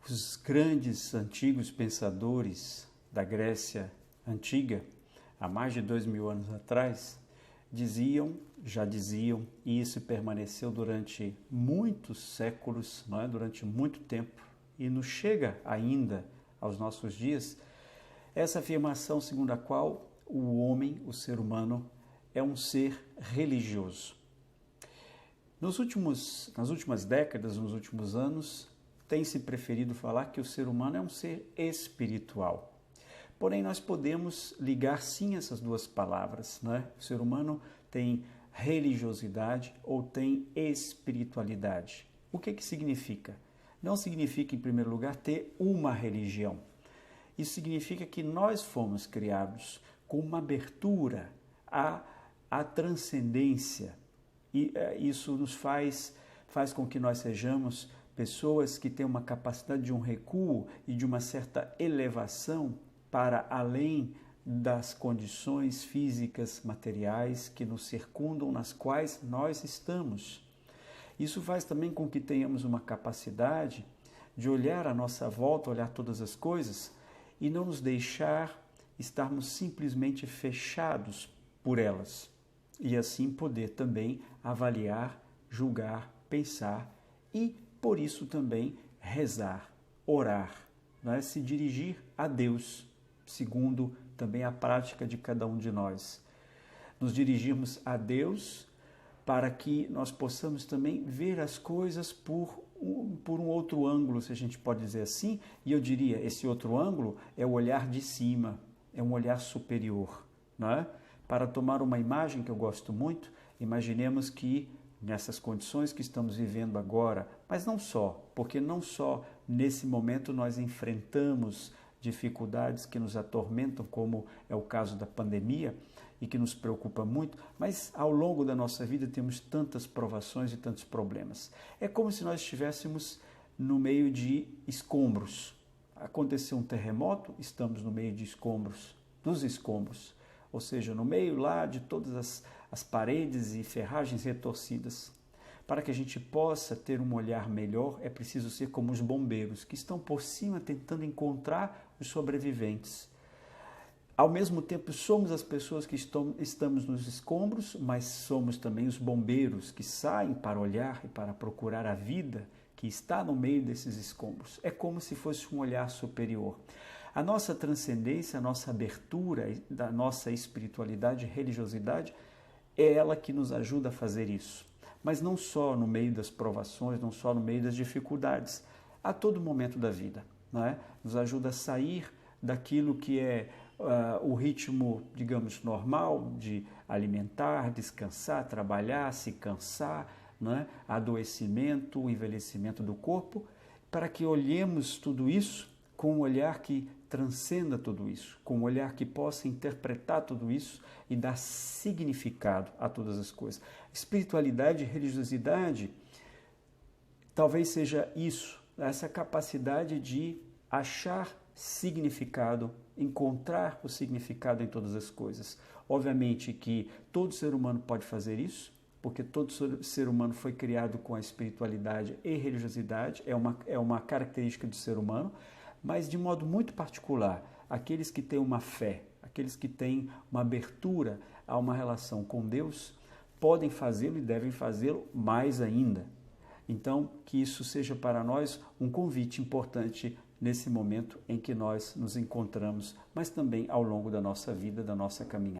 Os grandes antigos pensadores da Grécia Antiga, há mais de 2000 anos atrás, já diziam, e isso permaneceu durante muitos séculos, não é? Durante muito tempo, e nos chega ainda aos nossos dias, essa afirmação segundo a qual o homem, o ser humano, é um ser religioso. Nas últimas décadas, nos últimos anos, tem-se preferido falar que o ser humano é um ser espiritual. Porém, nós podemos ligar sim essas duas palavras, não é? O ser humano tem religiosidade ou tem espiritualidade. O que significa? Não significa, em primeiro lugar, ter uma religião. Isso significa que nós fomos criados com uma abertura à transcendência. E isso nos faz com que nós sejamos pessoas que têm uma capacidade de um recuo e de uma certa elevação para além das condições físicas, materiais que nos circundam, nas quais nós estamos. Isso faz também com que tenhamos uma capacidade de olhar à nossa volta, olhar todas as coisas e não nos deixar estarmos simplesmente fechados por elas. E assim poder também avaliar, julgar, pensar e, por isso, também rezar, orar, né? Se dirigir a Deus, segundo também a prática de cada um de nós. Nos dirigirmos a Deus para que nós possamos também ver as coisas por um outro ângulo, se a gente pode dizer assim, e eu diria, esse outro ângulo é o olhar de cima, é um olhar superior, não é? Para tomar uma imagem que eu gosto muito, imaginemos que nessas condições que estamos vivendo agora, mas não só, porque não só nesse momento nós enfrentamos dificuldades que nos atormentam, como é o caso da pandemia e que nos preocupa muito, mas ao longo da nossa vida temos tantas provações e tantos problemas. É como se nós estivéssemos no meio de escombros. Aconteceu um terremoto, estamos no meio de escombros, dos escombros, ou seja, no meio lá de todas as paredes e ferragens retorcidas. Para que a gente possa ter um olhar melhor, é preciso ser como os bombeiros, que estão por cima tentando encontrar os sobreviventes. Ao mesmo tempo, somos as pessoas que estamos nos escombros, mas somos também os bombeiros que saem para olhar e para procurar a vida que está no meio desses escombros. É como se fosse um olhar superior. A nossa transcendência, a nossa abertura da nossa espiritualidade e religiosidade é ela que nos ajuda a fazer isso. Mas não só no meio das provações, não só no meio das dificuldades, a todo momento da vida, não é? Nos ajuda a sair daquilo que é o ritmo, digamos, normal de alimentar, descansar, trabalhar, se cansar, não é? Adoecimento, o envelhecimento do corpo, para que olhemos tudo isso com um olhar que transcenda tudo isso, com um olhar que possa interpretar tudo isso e dar significado a todas as coisas. Espiritualidade e religiosidade talvez seja isso, essa capacidade de achar significado, encontrar o significado em todas as coisas. Obviamente que todo ser humano pode fazer isso, porque todo ser humano foi criado com a espiritualidade e religiosidade, é uma característica do ser humano, mas de modo muito particular, aqueles que têm uma fé, aqueles que têm uma abertura a uma relação com Deus, podem fazê-lo e devem fazê-lo mais ainda. Então, que isso seja para nós um convite importante nesse momento em que nós nos encontramos, mas também ao longo da nossa vida, da nossa caminhada.